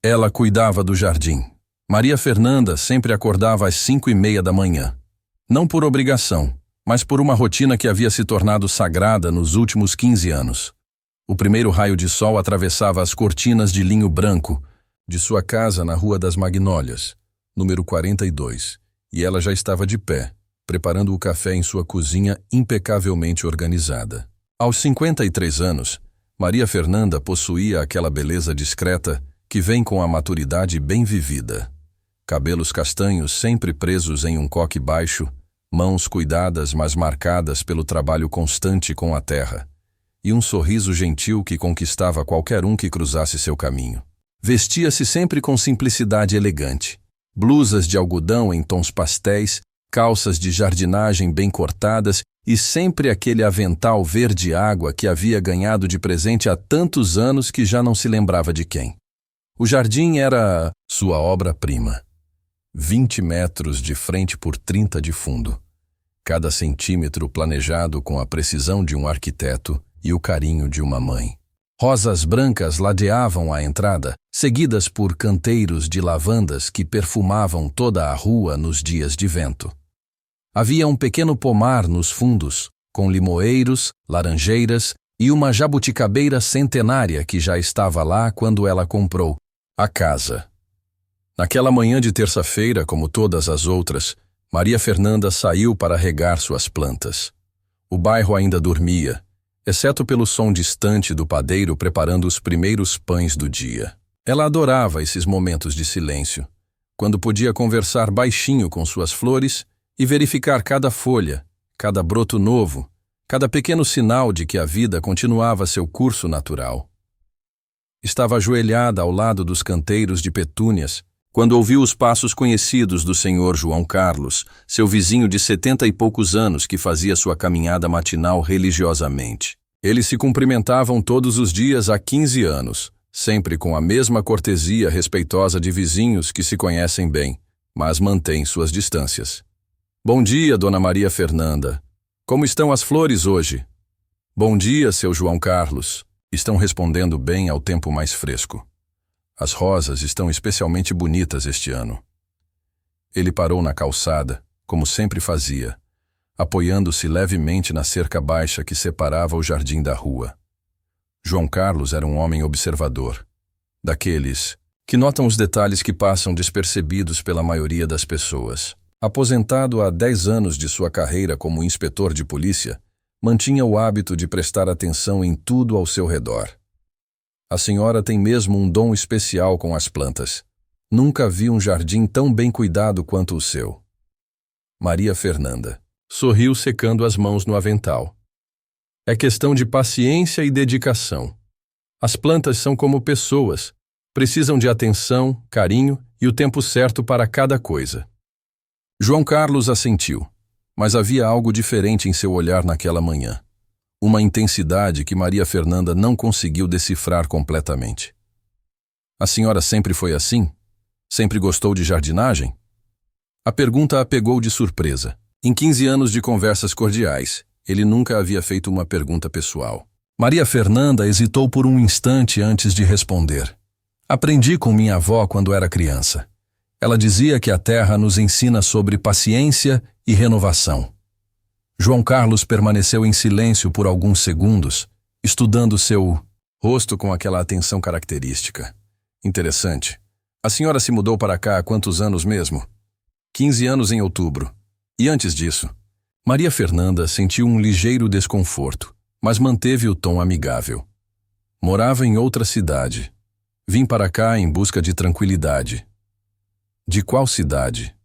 Ela cuidava do jardim. Maria Fernanda sempre acordava às 5:30 da manhã. Não por obrigação, mas por uma rotina que havia se tornado sagrada nos últimos 15 anos. O primeiro raio de sol atravessava as cortinas de linho branco de sua casa na Rua das Magnólias, número 42, e ela já estava de pé, preparando o café em sua cozinha impecavelmente organizada. Aos 53 anos, Maria Fernanda possuía aquela beleza discreta que vem com a maturidade bem vivida. Cabelos castanhos sempre presos em um coque baixo, mãos cuidadas mas marcadas pelo trabalho constante com a terra, e um sorriso gentil que conquistava qualquer um que cruzasse seu caminho. Vestia-se sempre com simplicidade elegante. Blusas de algodão em tons pastéis, calças de jardinagem bem cortadas e sempre aquele avental verde água que havia ganhado de presente há tantos anos que já não se lembrava de quem. O jardim era sua obra-prima. 20 metros de frente por 30 de fundo. Cada centímetro planejado com a precisão de um arquiteto e o carinho de uma mãe. Rosas brancas ladeavam a entrada, seguidas por canteiros de lavandas que perfumavam toda a rua nos dias de vento. Havia um pequeno pomar nos fundos, com limoeiros, laranjeiras e uma jabuticabeira centenária que já estava lá quando ela comprou a casa. Naquela manhã de terça-feira, como todas as outras, Maria Fernanda saiu para regar suas plantas. O bairro ainda dormia, exceto pelo som distante do padeiro preparando os primeiros pães do dia. Ela adorava esses momentos de silêncio, quando podia conversar baixinho com suas flores e verificar cada folha, cada broto novo, cada pequeno sinal de que a vida continuava seu curso natural. Estava ajoelhada ao lado dos canteiros de petúnias, quando ouviu os passos conhecidos do senhor João Carlos, seu vizinho de 70 e poucos anos que fazia sua caminhada matinal religiosamente. Eles se cumprimentavam todos os dias há 15 anos, sempre com a mesma cortesia respeitosa de vizinhos que se conhecem bem, mas mantêm suas distâncias. Bom dia, dona Maria Fernanda. Como estão as flores hoje? Bom dia, seu João Carlos. Estão respondendo bem ao tempo mais fresco. As rosas estão especialmente bonitas este ano. Ele parou na calçada, como sempre fazia, apoiando-se levemente na cerca baixa que separava o jardim da rua. João Carlos era um homem observador, daqueles que notam os detalhes que passam despercebidos pela maioria das pessoas. Aposentado há 10 anos de sua carreira como inspetor de polícia, mantinha o hábito de prestar atenção em tudo ao seu redor. A senhora tem mesmo um dom especial com as plantas. Nunca vi um jardim tão bem cuidado quanto o seu. Maria Fernanda sorriu secando as mãos no avental. É questão de paciência e dedicação. As plantas são como pessoas. Precisam de atenção, carinho e o tempo certo para cada coisa. João Carlos assentiu, mas havia algo diferente em seu olhar naquela manhã. Uma intensidade que Maria Fernanda não conseguiu decifrar completamente. A senhora sempre foi assim? Sempre gostou de jardinagem? A pergunta a pegou de surpresa. Em 15 anos de conversas cordiais, ele nunca havia feito uma pergunta pessoal. Maria Fernanda hesitou por um instante antes de responder. Aprendi com minha avó quando era criança. Ela dizia que a terra nos ensina sobre paciência e renovação. João Carlos permaneceu em silêncio por alguns segundos, estudando seu rosto com aquela atenção característica. Interessante. A senhora se mudou para cá há quantos anos mesmo? 15 anos em outubro. E antes disso? Maria Fernanda sentiu um ligeiro desconforto, mas manteve o tom amigável. Morava em outra cidade. Vim para cá em busca de tranquilidade. De qual cidade?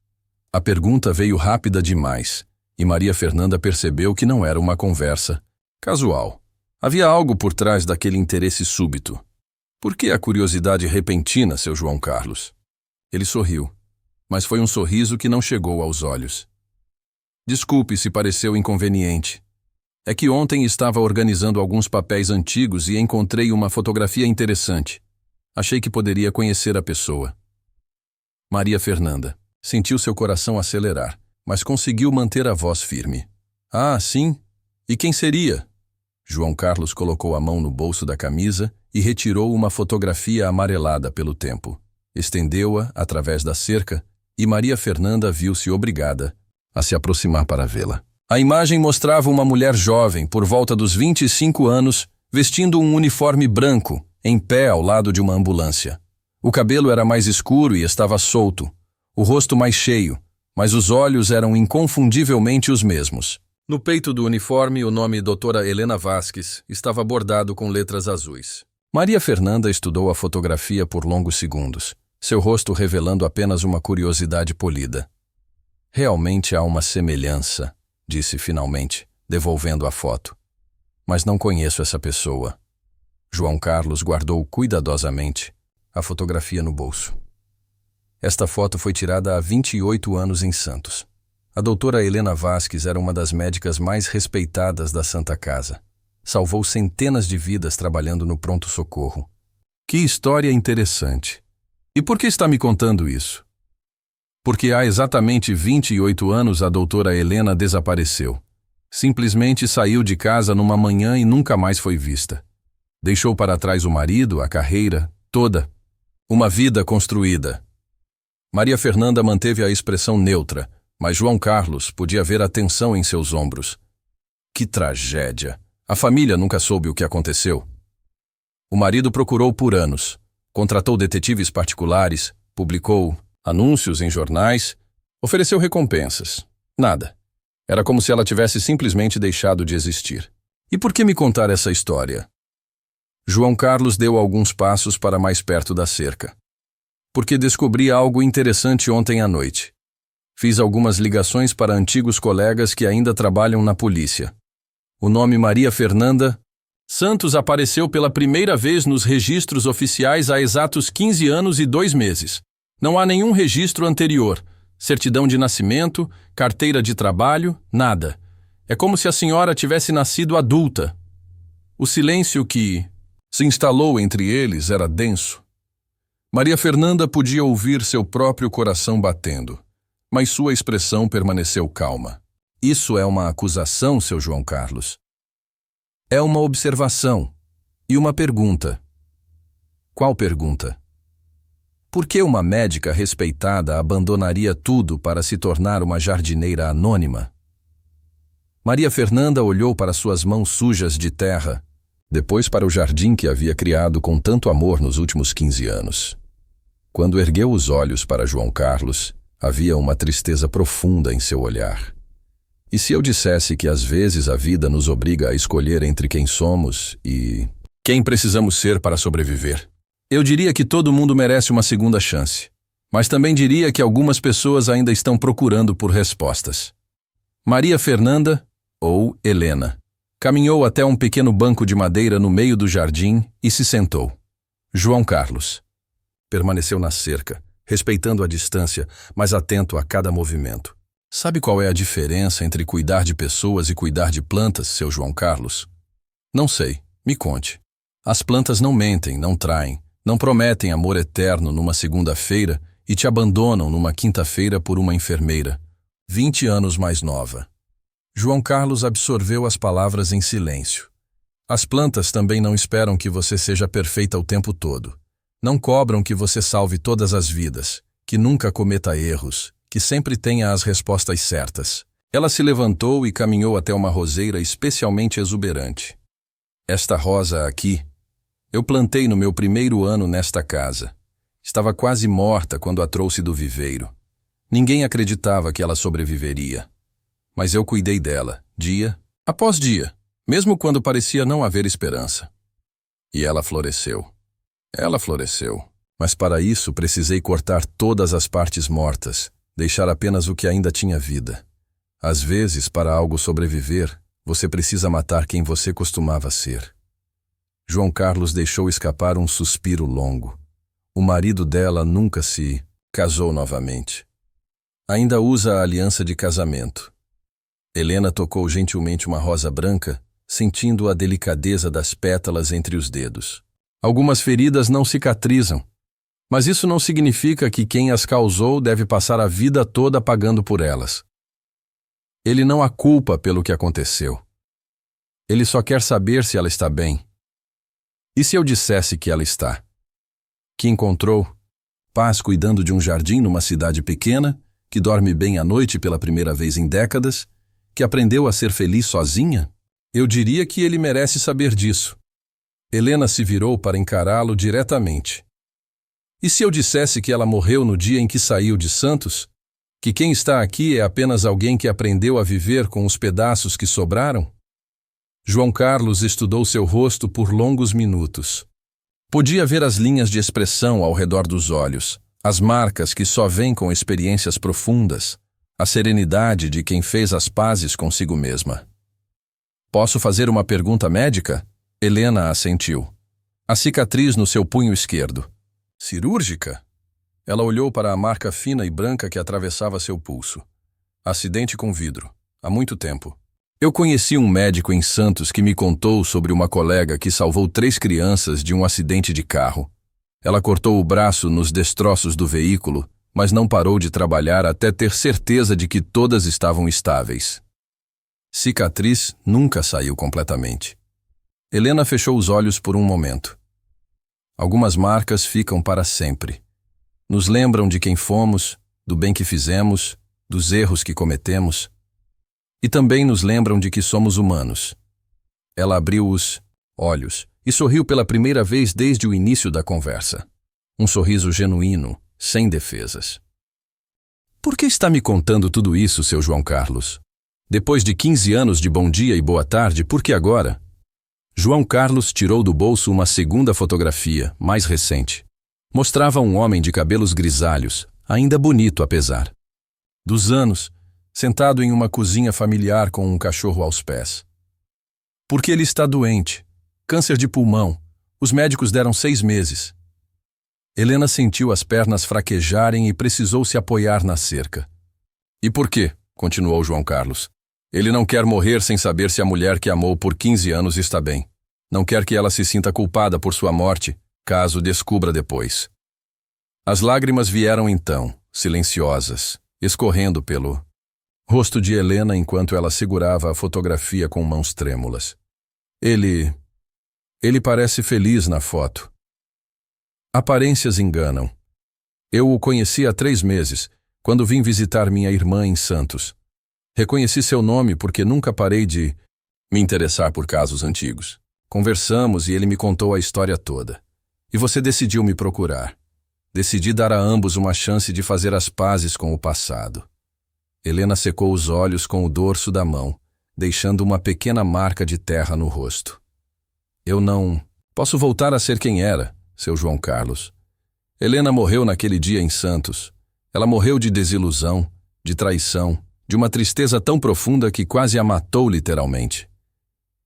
A pergunta veio rápida demais, e Maria Fernanda percebeu que não era uma conversa casual. Havia algo por trás daquele interesse súbito. Por que a curiosidade repentina, seu João Carlos? Ele sorriu, mas foi um sorriso que não chegou aos olhos. Desculpe se pareceu inconveniente. É que ontem estava organizando alguns papéis antigos e encontrei uma fotografia interessante. Achei que poderia conhecer a pessoa. Maria Fernanda sentiu seu coração acelerar, mas conseguiu manter a voz firme. Ah, sim? E quem seria? João Carlos colocou a mão no bolso da camisa e retirou uma fotografia amarelada pelo tempo. estendeu-a através da cerca e Maria Fernanda viu-se obrigada a se aproximar para vê-la. A imagem mostrava uma mulher jovem, por volta dos 25 anos, vestindo um uniforme branco, em pé ao lado de uma ambulância. O cabelo era mais escuro e estava solto, o rosto mais cheio, mas os olhos eram inconfundivelmente os mesmos. No peito do uniforme, o nome Doutora Helena Vasques estava bordado com letras azuis. Maria Fernanda estudou a fotografia por longos segundos, seu rosto revelando apenas uma curiosidade polida. Realmente há uma semelhança, disse finalmente, devolvendo a foto. Mas não conheço essa pessoa. João Carlos guardou cuidadosamente a fotografia no bolso. Esta foto foi tirada há 28 anos em Santos. A doutora Helena Vasques era uma das médicas mais respeitadas da Santa Casa. Salvou centenas de vidas trabalhando no pronto-socorro. Que história interessante. E por que está me contando isso? Porque há exatamente 28 anos a doutora Helena desapareceu. Simplesmente saiu de casa numa manhã e nunca mais foi vista. Deixou para trás o marido, a carreira, toda. Uma vida construída. Maria Fernanda manteve a expressão neutra, mas João Carlos podia ver a tensão em seus ombros. Que tragédia! A família nunca soube o que aconteceu. O marido procurou por anos. Contratou detetives particulares, publicou anúncios em jornais, ofereceu recompensas. Nada. Era como se ela tivesse simplesmente deixado de existir. E por que me contar essa história? João Carlos deu alguns passos para mais perto da cerca. Porque descobri algo interessante ontem à noite. Fiz algumas ligações para antigos colegas que ainda trabalham na polícia. O nome Maria Fernanda Santos apareceu pela primeira vez nos registros oficiais há exatos 15 anos e 2 meses. Não há nenhum registro anterior, certidão de nascimento, carteira de trabalho, nada. É como se a senhora tivesse nascido adulta. O silêncio que se instalou entre eles era denso. Maria Fernanda podia ouvir seu próprio coração batendo, mas sua expressão permaneceu calma. Isso é uma acusação, seu João Carlos? É uma observação e uma pergunta. Qual pergunta? Por que uma médica respeitada abandonaria tudo para se tornar uma jardineira anônima? Maria Fernanda olhou para suas mãos sujas de terra, depois para o jardim que havia criado com tanto amor nos últimos 15 anos. Quando ergueu os olhos para João Carlos, havia uma tristeza profunda em seu olhar. E se eu dissesse que às vezes a vida nos obriga a escolher entre quem somos e quem precisamos ser para sobreviver? Eu diria que todo mundo merece uma segunda chance, mas também diria que algumas pessoas ainda estão procurando por respostas. Maria Fernanda, ou Helena, caminhou até um pequeno banco de madeira no meio do jardim e se sentou. João Carlos permaneceu na cerca, respeitando a distância, mas atento a cada movimento. Sabe qual é a diferença entre cuidar de pessoas e cuidar de plantas, seu João Carlos? Não sei, me conte. As plantas não mentem, não traem, não prometem amor eterno numa segunda-feira e te abandonam numa quinta-feira por uma enfermeira, 20 anos mais nova. João Carlos absorveu as palavras em silêncio. As plantas também não esperam que você seja perfeita o tempo todo. Não cobram que você salve todas as vidas, que nunca cometa erros, que sempre tenha as respostas certas. Ela se levantou e caminhou até uma roseira especialmente exuberante. Esta rosa aqui, eu plantei no meu primeiro ano nesta casa. Estava quase morta quando a trouxe do viveiro. Ninguém acreditava que ela sobreviveria. Mas eu cuidei dela, dia após dia, mesmo quando parecia não haver esperança. E ela floresceu. Ela floresceu. Mas para isso precisei cortar todas as partes mortas, deixar apenas o que ainda tinha vida. Às vezes, para algo sobreviver, você precisa matar quem você costumava ser. João Carlos deixou escapar um suspiro longo. O marido dela nunca se casou novamente. Ainda usa a aliança de casamento. Helena tocou gentilmente uma rosa branca, sentindo a delicadeza das pétalas entre os dedos. Algumas feridas não cicatrizam, mas isso não significa que quem as causou deve passar a vida toda pagando por elas. Ele não a culpa pelo que aconteceu. Ele só quer saber se ela está bem. E se eu dissesse que ela está? Que encontrou Paz cuidando de um jardim numa cidade pequena, que dorme bem à noite pela primeira vez em décadas, que aprendeu a ser feliz sozinha? Eu diria que ele merece saber disso. Helena se virou para encará-lo diretamente. E se eu dissesse que ela morreu no dia em que saiu de Santos? Que quem está aqui é apenas alguém que aprendeu a viver com os pedaços que sobraram? João Carlos estudou seu rosto por longos minutos. Podia ver as linhas de expressão ao redor dos olhos, as marcas que só vêm com experiências profundas, a serenidade de quem fez as pazes consigo mesma. Posso fazer uma pergunta médica? Helena assentiu. A cicatriz no seu punho esquerdo. Cirúrgica? Ela olhou para a marca fina e branca que atravessava seu pulso. Acidente com vidro. Há muito tempo. Eu conheci um médico em Santos que me contou sobre uma colega que salvou 3 crianças de um acidente de carro. Ela cortou o braço nos destroços do veículo, mas não parou de trabalhar até ter certeza de que todas estavam estáveis. Cicatriz nunca saiu completamente. Helena fechou os olhos por um momento. Algumas marcas ficam para sempre. Nos lembram de quem fomos, do bem que fizemos, dos erros que cometemos. E também nos lembram de que somos humanos. Ela abriu os olhos e sorriu pela primeira vez desde o início da conversa. Um sorriso genuíno, sem defesas. Por que está me contando tudo isso, seu João Carlos? Depois de 15 anos de bom dia e boa tarde, por que agora? João Carlos tirou do bolso uma segunda fotografia, mais recente. Mostrava um homem de cabelos grisalhos, ainda bonito apesar dos anos, sentado em uma cozinha familiar com um cachorro aos pés. Porque ele está doente. Câncer de pulmão. Os médicos deram 6 meses. Helena sentiu as pernas fraquejarem e precisou se apoiar na cerca. E por quê? Continuou João Carlos. Ele não quer morrer sem saber se a mulher que amou por 15 anos está bem. Não quer que ela se sinta culpada por sua morte, caso descubra depois. As lágrimas vieram então, silenciosas, escorrendo pelo rosto de Helena enquanto ela segurava a fotografia com mãos trêmulas. Ele parece feliz na foto. Aparências enganam. Eu o conheci há 3 meses, quando vim visitar minha irmã em Santos. Reconheci seu nome porque nunca parei de me interessar por casos antigos. Conversamos e ele me contou a história toda. E você decidiu me procurar. Decidi dar a ambos uma chance de fazer as pazes com o passado. Helena secou os olhos com o dorso da mão, deixando uma pequena marca de terra no rosto. Eu não posso voltar a ser quem era, seu João Carlos. Helena morreu naquele dia em Santos. Ela morreu de desilusão, de traição, de uma tristeza tão profunda que quase a matou literalmente.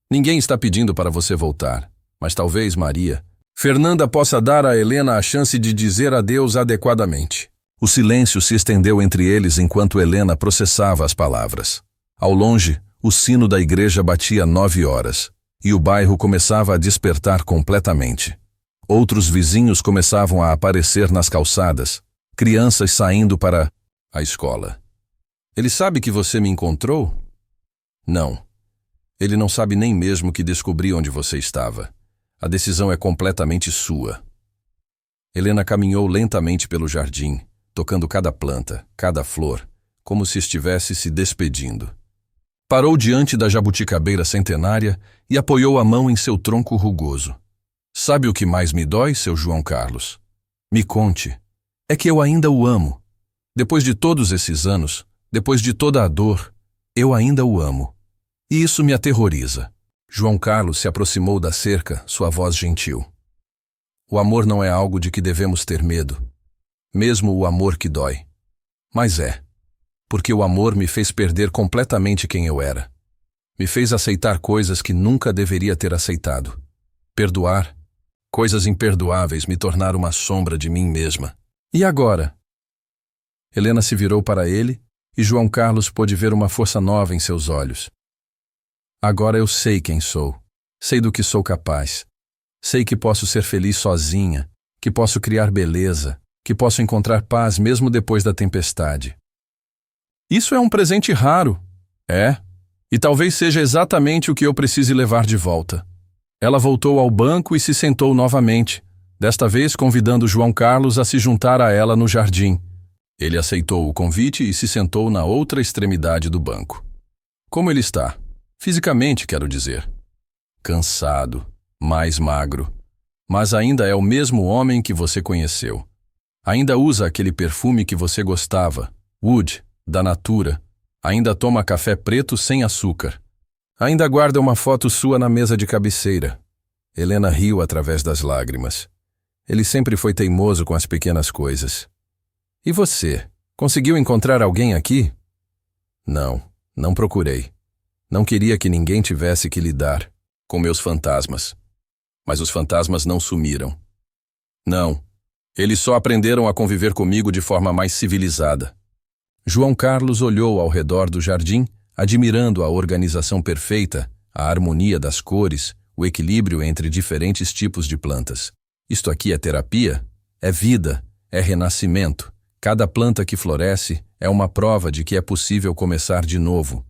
Ninguém está pedindo para você voltar, mas talvez Maria Fernanda possa dar a Helena a chance de dizer adeus adequadamente. O silêncio se estendeu entre eles enquanto Helena processava as palavras. Ao longe, o sino da igreja batia 9 horas, e o bairro começava a despertar completamente. Outros vizinhos começavam a aparecer nas calçadas, crianças saindo para a escola. Ele sabe que você me encontrou? Não. Ele não sabe nem mesmo que descobri onde você estava. A decisão é completamente sua. Helena caminhou lentamente pelo jardim, tocando cada planta, cada flor, como se estivesse se despedindo. Parou diante da jabuticabeira centenária e apoiou a mão em seu tronco rugoso. Sabe o que mais me dói, seu João Carlos? Me conte. É que eu ainda o amo. Depois de todos esses anos, depois de toda a dor, eu ainda o amo. E isso me aterroriza. João Carlos se aproximou da cerca, sua voz gentil. O amor não é algo de que devemos ter medo, mesmo o amor que dói. Mas é, porque o amor me fez perder completamente quem eu era. Me fez aceitar coisas que nunca deveria ter aceitado. Perdoar. Coisas imperdoáveis me tornaram uma sombra de mim mesma. E agora? Helena se virou para ele e João Carlos pôde ver uma força nova em seus olhos. Agora eu sei quem sou. Sei do que sou capaz. Sei que posso ser feliz sozinha, que posso criar beleza, que posso encontrar paz mesmo depois da tempestade. Isso é um presente raro. É, e talvez seja exatamente o que eu precise levar de volta. Ela voltou ao banco e se sentou novamente, desta vez convidando João Carlos a se juntar a ela no jardim. Ele aceitou o convite e se sentou na outra extremidade do banco. Como ele está? Fisicamente, quero dizer. Cansado, mais magro. Mas ainda é o mesmo homem que você conheceu. Ainda usa aquele perfume que você gostava, Wood, da Natura. Ainda toma café preto sem açúcar. Ainda guarda uma foto sua na mesa de cabeceira. Helena riu através das lágrimas. Ele sempre foi teimoso com as pequenas coisas. E você? Conseguiu encontrar alguém aqui? Não procurei. Não queria que ninguém tivesse que lidar com meus fantasmas. Mas os fantasmas não sumiram. Não. Eles só aprenderam a conviver comigo de forma mais civilizada. João Carlos olhou ao redor do jardim, admirando a organização perfeita, a harmonia das cores, o equilíbrio entre diferentes tipos de plantas. Isto aqui é terapia? É vida, é renascimento. Cada planta que floresce é uma prova de que é possível começar de novo.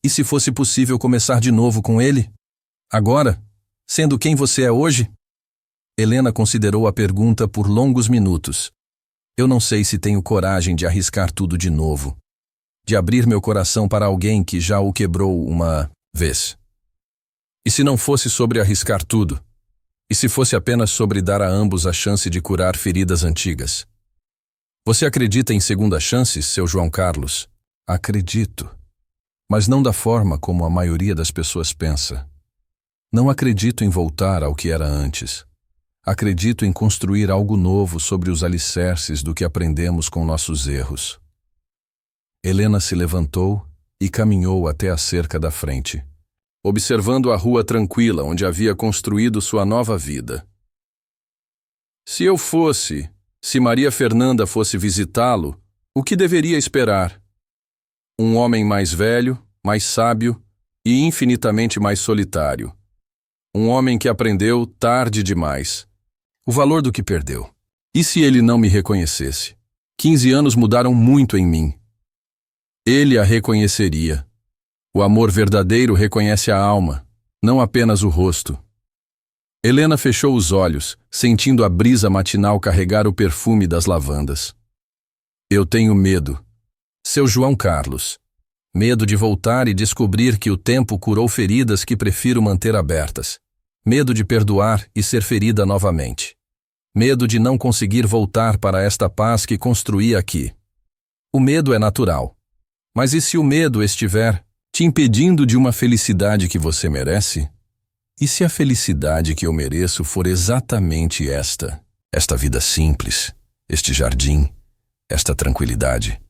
E se fosse possível começar de novo com ele? Agora? Sendo quem você é hoje? Helena considerou a pergunta por longos minutos. Eu não sei se tenho coragem de arriscar tudo de novo. De abrir meu coração para alguém que já o quebrou uma vez. E se não fosse sobre arriscar tudo? E se fosse apenas sobre dar a ambos a chance de curar feridas antigas? Você acredita em segunda chances, seu João Carlos? Acredito. Mas não da forma como a maioria das pessoas pensa. Não acredito em voltar ao que era antes. Acredito em construir algo novo sobre os alicerces do que aprendemos com nossos erros. Helena se levantou e caminhou até a cerca da frente, observando a rua tranquila onde havia construído sua nova vida. Se Maria Fernanda fosse visitá-lo, o que deveria esperar? Um homem mais velho, mais sábio e infinitamente mais solitário. Um homem que aprendeu tarde demais. O valor do que perdeu. E se ele não me reconhecesse? 15 anos mudaram muito em mim. Ele a reconheceria. O amor verdadeiro reconhece a alma, não apenas o rosto. Helena fechou os olhos, sentindo a brisa matinal carregar o perfume das lavandas. Eu tenho medo. Seu João Carlos. Medo de voltar e descobrir que o tempo curou feridas que prefiro manter abertas. Medo de perdoar e ser ferida novamente. Medo de não conseguir voltar para esta paz que construí aqui. O medo é natural. Mas e se o medo estiver te impedindo de uma felicidade que você merece? E se a felicidade que eu mereço for exatamente esta vida simples, este jardim, esta tranquilidade?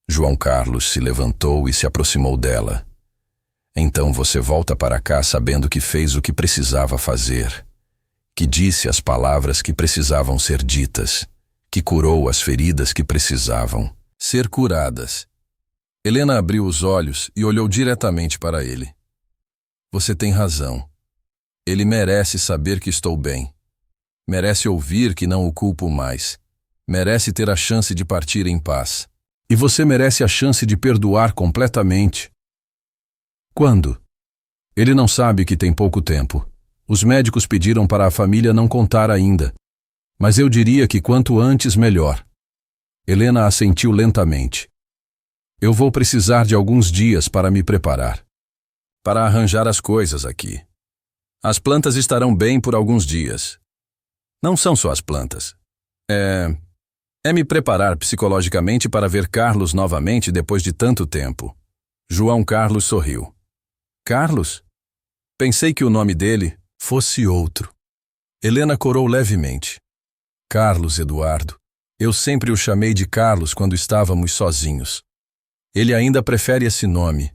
João Carlos se levantou e se aproximou dela. Então você volta para cá sabendo que fez o que precisava fazer, que disse as palavras que precisavam ser ditas, que curou as feridas que precisavam ser curadas. Helena abriu os olhos e olhou diretamente para ele. Você tem razão. Ele merece saber que estou bem. Merece ouvir que não o culpo mais. Merece ter a chance de partir em paz. E você merece a chance de perdoar completamente. Quando? Ele não sabe que tem pouco tempo. Os médicos pediram para a família não contar ainda. Mas eu diria que quanto antes, melhor. Helena assentiu lentamente. Eu vou precisar de alguns dias para me preparar. Para arranjar as coisas aqui. As plantas estarão bem por alguns dias. Não são só as plantas. É me preparar psicologicamente para ver Carlos novamente depois de tanto tempo. João Carlos sorriu. Carlos? Pensei que o nome dele fosse outro. Helena corou levemente. Carlos Eduardo. Eu sempre o chamei de Carlos quando estávamos sozinhos. Ele ainda prefere esse nome.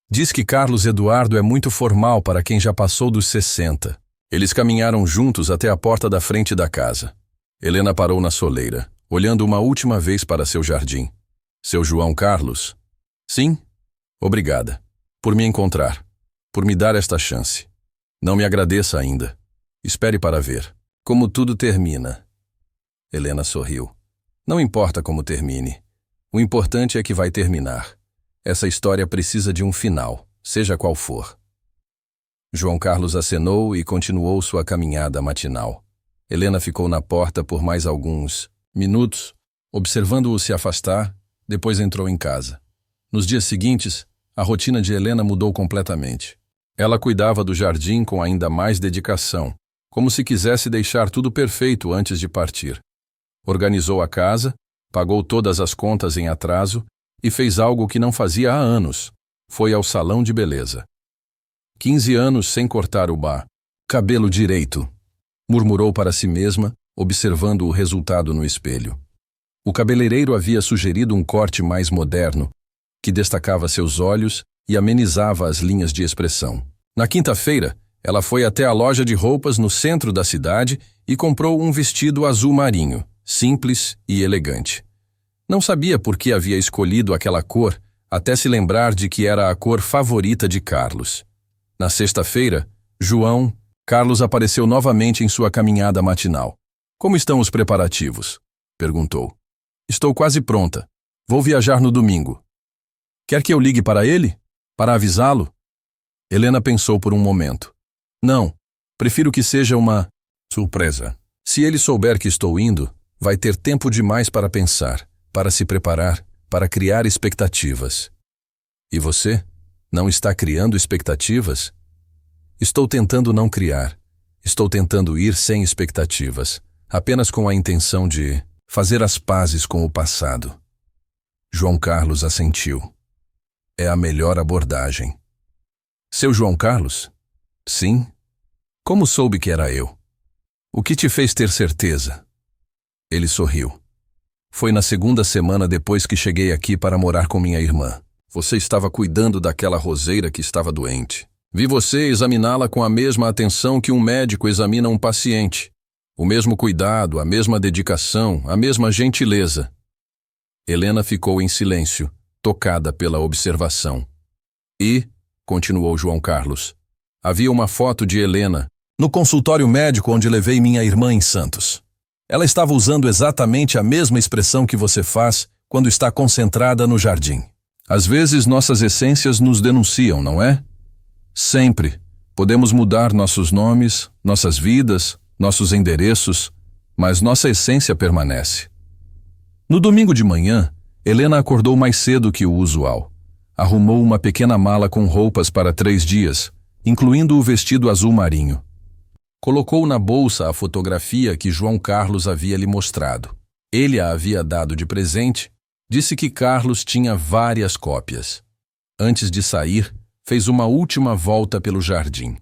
Diz que Carlos Eduardo é muito formal para quem já passou dos 60. Eles caminharam juntos até a porta da frente da casa. Helena parou na soleira, olhando uma última vez para seu jardim. Seu João Carlos? Sim? Obrigada. Por me encontrar. Por me dar esta chance. Não me agradeça ainda. Espere para ver. Como tudo termina. Helena sorriu. Não importa como termine. O importante é que vai terminar. Essa história precisa de um final, seja qual for. João Carlos acenou e continuou sua caminhada matinal. Helena ficou na porta por mais alguns minutos, observando-o se afastar, depois entrou em casa. Nos dias seguintes, a rotina de Helena mudou completamente. Ela cuidava do jardim com ainda mais dedicação, como se quisesse deixar tudo perfeito antes de partir. Organizou a casa, pagou todas as contas em atraso e fez algo que não fazia há anos. Foi ao salão de beleza. 15 anos sem cortar o cabelo direito, murmurou para si mesma, observando o resultado no espelho. O cabeleireiro havia sugerido um corte mais moderno, que destacava seus olhos e amenizava as linhas de expressão. Na quinta-feira, ela foi até a loja de roupas no centro da cidade e comprou um vestido azul marinho, simples e elegante. Não sabia por que havia escolhido aquela cor, até se lembrar de que era a cor favorita de Carlos. Na sexta-feira, Carlos apareceu novamente em sua caminhada matinal. Como estão os preparativos? Perguntou. Estou quase pronta. Vou viajar no domingo. Quer que eu ligue para ele? Para avisá-lo? Helena pensou por um momento. Não, prefiro que seja uma surpresa. Se ele souber que estou indo, vai ter tempo demais para pensar, para se preparar, para criar expectativas. E você? Não está criando expectativas? Estou tentando não criar. Estou tentando ir sem expectativas, apenas com a intenção de fazer as pazes com o passado. João Carlos assentiu. É a melhor abordagem. Seu João Carlos? Sim. Como soube que era eu? O que te fez ter certeza? Ele sorriu. Foi na segunda semana depois que cheguei aqui para morar com minha irmã. Você estava cuidando daquela roseira que estava doente. Vi você examiná-la com a mesma atenção que um médico examina um paciente. O mesmo cuidado, a mesma dedicação, a mesma gentileza. Helena ficou em silêncio, tocada pela observação. E, continuou João Carlos, havia uma foto de Helena no consultório médico onde levei minha irmã em Santos. Ela estava usando exatamente a mesma expressão que você faz quando está concentrada no jardim. Às vezes nossas essências nos denunciam, não é? Sempre. Podemos mudar nossos nomes, nossas vidas, nossos endereços, mas nossa essência permanece. No domingo de manhã, Helena acordou mais cedo que o usual. Arrumou uma pequena mala com roupas para 3 dias, incluindo o vestido azul marinho. Colocou na bolsa a fotografia que João Carlos havia lhe mostrado. Ele a havia dado de presente, disse que Carlos tinha várias cópias. Antes de sair, fez uma última volta pelo jardim.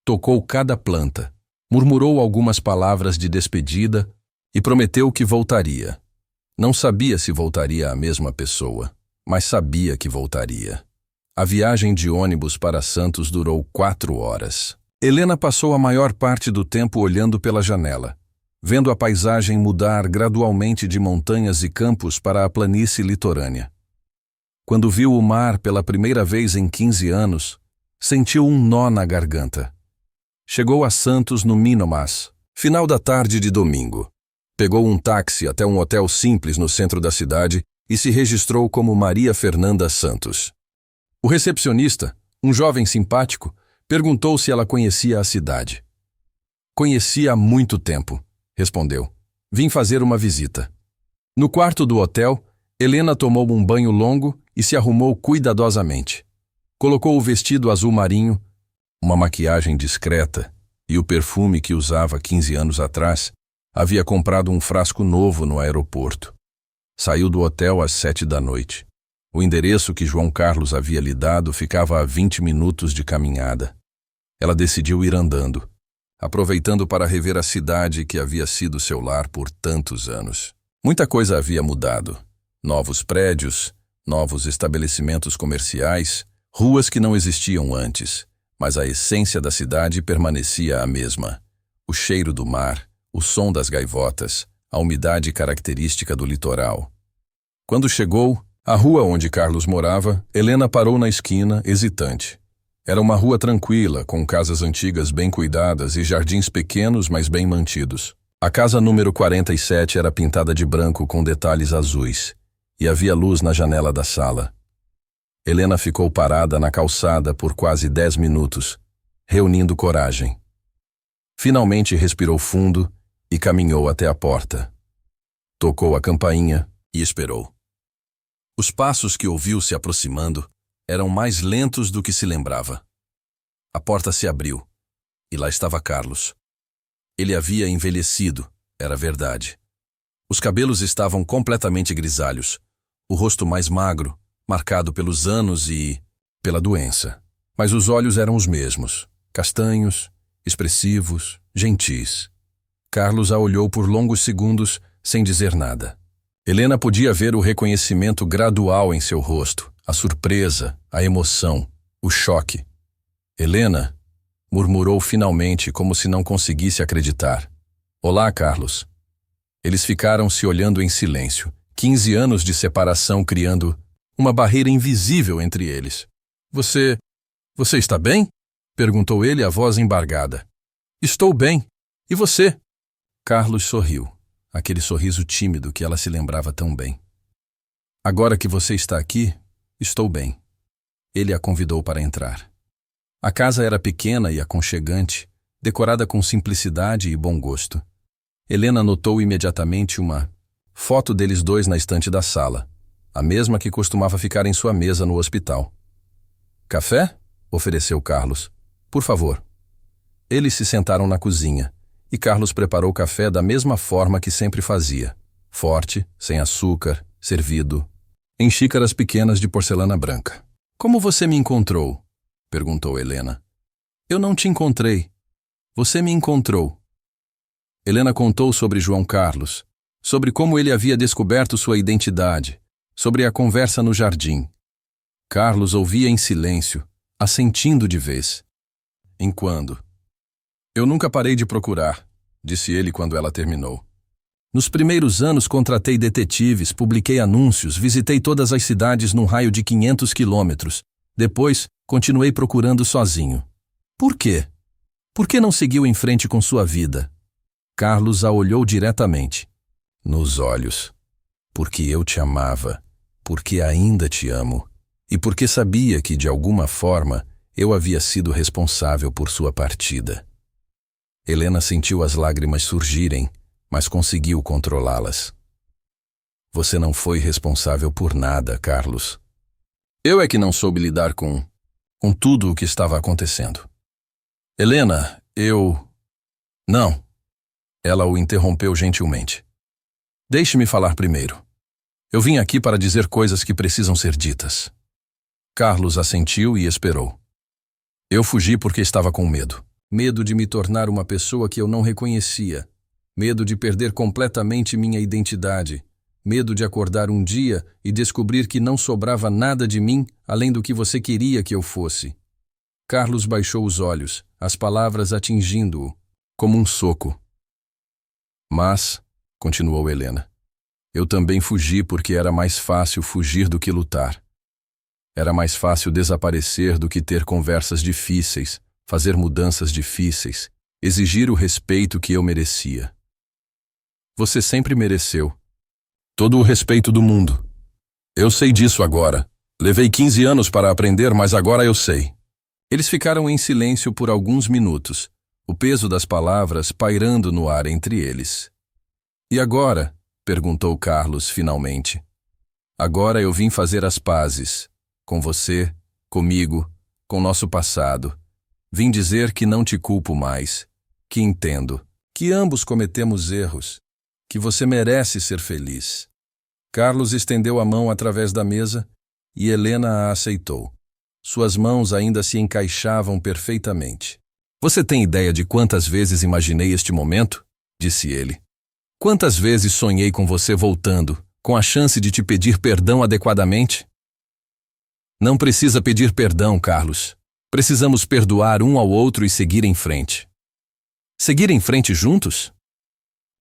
Tocou cada planta, murmurou algumas palavras de despedida e prometeu que voltaria. Não sabia se voltaria a mesma pessoa, mas sabia que voltaria. A viagem de ônibus para Santos durou 4 horas. Helena passou a maior parte do tempo olhando pela janela, vendo a paisagem mudar gradualmente de montanhas e campos para a planície litorânea. Quando viu o mar pela primeira vez em 15 anos, sentiu um nó na garganta. Chegou a Santos no Minomas, final da tarde de domingo. Pegou um táxi até um hotel simples no centro da cidade e se registrou como Maria Fernanda Santos. O recepcionista, um jovem simpático, perguntou se ela conhecia a cidade. Conhecia há muito tempo, respondeu. Vim fazer uma visita. No quarto do hotel, Helena tomou um banho longo e se arrumou cuidadosamente. Colocou o vestido azul marinho, uma maquiagem discreta e o perfume que usava 15 anos atrás. Havia comprado um frasco novo no aeroporto. Saiu do hotel às 7 da noite. O endereço que João Carlos havia lhe dado ficava a 20 minutos de caminhada. Ela decidiu ir andando, aproveitando para rever a cidade que havia sido seu lar por tantos anos. Muita coisa havia mudado. Novos prédios, novos estabelecimentos comerciais, ruas que não existiam antes, mas a essência da cidade permanecia a mesma. O cheiro do mar, o som das gaivotas, a umidade característica do litoral. Quando chegou à rua onde Carlos morava, Helena parou na esquina, hesitante. Era uma rua tranquila, com casas antigas bem cuidadas e jardins pequenos, mas bem mantidos. A casa número 47 era pintada de branco com detalhes azuis, e havia luz na janela da sala. Helena ficou parada na calçada por quase 10 minutos, reunindo coragem. Finalmente respirou fundo e caminhou até a porta. Tocou a campainha e esperou. Os passos que ouviu se aproximando eram mais lentos do que se lembrava. A porta se abriu, e lá estava Carlos. Ele havia envelhecido, era verdade. Os cabelos estavam completamente grisalhos, o rosto mais magro, marcado pelos anos e pela doença. Mas os olhos eram os mesmos, castanhos, expressivos, gentis. Carlos a olhou por longos segundos sem dizer nada. Helena podia ver o reconhecimento gradual em seu rosto, a surpresa, a emoção, o choque. Helena, murmurou finalmente como se não conseguisse acreditar. Olá, Carlos. Eles ficaram se olhando em silêncio, 15 anos de separação criando uma barreira invisível entre eles. Você está bem? Perguntou ele, a voz embargada. Estou bem. E você? Carlos sorriu, aquele sorriso tímido que ela se lembrava tão bem. Agora que você está aqui, estou bem. Ele a convidou para entrar. A casa era pequena e aconchegante, decorada com simplicidade e bom gosto. Helena notou imediatamente uma foto deles dois na estante da sala, a mesma que costumava ficar em sua mesa no hospital. Café? Ofereceu Carlos. Por favor. Eles se sentaram na cozinha, e Carlos preparou o café da mesma forma que sempre fazia. Forte, sem açúcar, servido, em xícaras pequenas de porcelana branca. Como você me encontrou? Perguntou Helena. Eu não te encontrei. Você me encontrou. Helena contou sobre João Carlos, sobre como ele havia descoberto sua identidade, sobre a conversa no jardim. Carlos ouvia em silêncio, assentindo de vez. Enquanto. Eu nunca parei de procurar, disse ele quando ela terminou. Nos primeiros anos contratei detetives, publiquei anúncios, visitei todas as cidades num raio de 500 quilômetros. Depois, continuei procurando sozinho. Por quê? Por que não seguiu em frente com sua vida? Carlos a olhou diretamente. Nos olhos. Porque eu te amava, porque ainda te amo, e porque sabia que, de alguma forma, eu havia sido responsável por sua partida. Helena sentiu as lágrimas surgirem, mas conseguiu controlá-las. Você não foi responsável por nada, Carlos. Eu é que não soube lidar com tudo o que estava acontecendo. Helena, Não. Ela o interrompeu gentilmente. Deixe-me falar primeiro. Eu vim aqui para dizer coisas que precisam ser ditas. Carlos assentiu e esperou. Eu fugi porque estava com medo. Medo de me tornar uma pessoa que eu não reconhecia. Medo de perder completamente minha identidade. Medo de acordar um dia e descobrir que não sobrava nada de mim além do que você queria que eu fosse. Carlos baixou os olhos, as palavras atingindo-o, como um soco. Mas, continuou Helena, eu também fugi porque era mais fácil fugir do que lutar. Era mais fácil desaparecer do que ter conversas difíceis, fazer mudanças difíceis, exigir o respeito que eu merecia. Você sempre mereceu. Todo o respeito do mundo. Eu sei disso agora. Levei 15 anos para aprender, mas agora eu sei. Eles ficaram em silêncio por alguns minutos, o peso das palavras pairando no ar entre eles. E agora? Perguntou Carlos finalmente. Agora eu vim fazer as pazes. Com você, comigo, com nosso passado. Vim dizer que não te culpo mais, que entendo, que ambos cometemos erros, que você merece ser feliz. Carlos estendeu a mão através da mesa e Helena a aceitou. Suas mãos ainda se encaixavam perfeitamente. Você tem ideia de quantas vezes imaginei este momento? Disse ele. Quantas vezes sonhei com você voltando, com a chance de te pedir perdão adequadamente? Não precisa pedir perdão, Carlos. Precisamos perdoar um ao outro e seguir em frente. Seguir em frente juntos?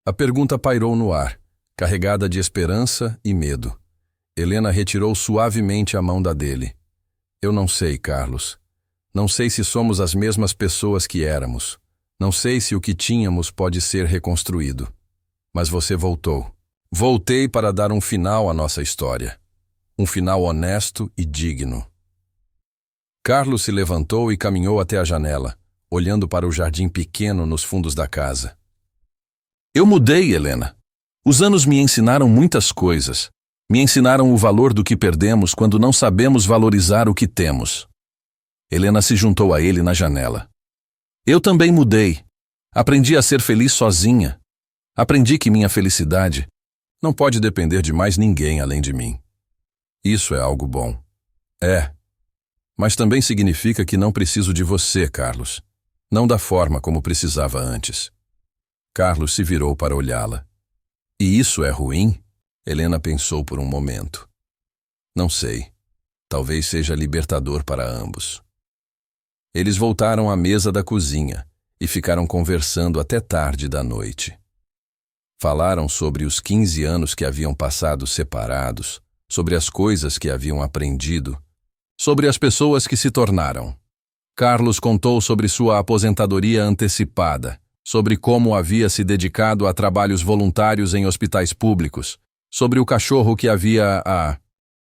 A pergunta pairou no ar, carregada de esperança e medo. Helena retirou suavemente a mão da dele. Eu não sei, Carlos. Não sei se somos as mesmas pessoas que éramos. Não sei se o que tínhamos pode ser reconstruído. Mas você voltou. Voltei para dar um final à nossa história. Um final honesto e digno. Carlos se levantou e caminhou até a janela, olhando para o jardim pequeno nos fundos da casa. Eu mudei, Helena. Os anos me ensinaram muitas coisas. Me ensinaram o valor do que perdemos quando não sabemos valorizar o que temos. Helena se juntou a ele na janela. Eu também mudei. Aprendi a ser feliz sozinha. Aprendi que minha felicidade não pode depender de mais ninguém além de mim. Isso é algo bom. É. Mas também significa que não preciso de você, Carlos. Não da forma como precisava antes. Carlos se virou para olhá-la. E isso é ruim? Helena pensou por um momento. Não sei. Talvez seja libertador para ambos. Eles voltaram à mesa da cozinha e ficaram conversando até tarde da noite. Falaram sobre os 15 anos que haviam passado separados, sobre as coisas que haviam aprendido, sobre as pessoas que se tornaram. Carlos contou sobre sua aposentadoria antecipada, sobre como havia se dedicado a trabalhos voluntários em hospitais públicos, sobre o cachorro que havia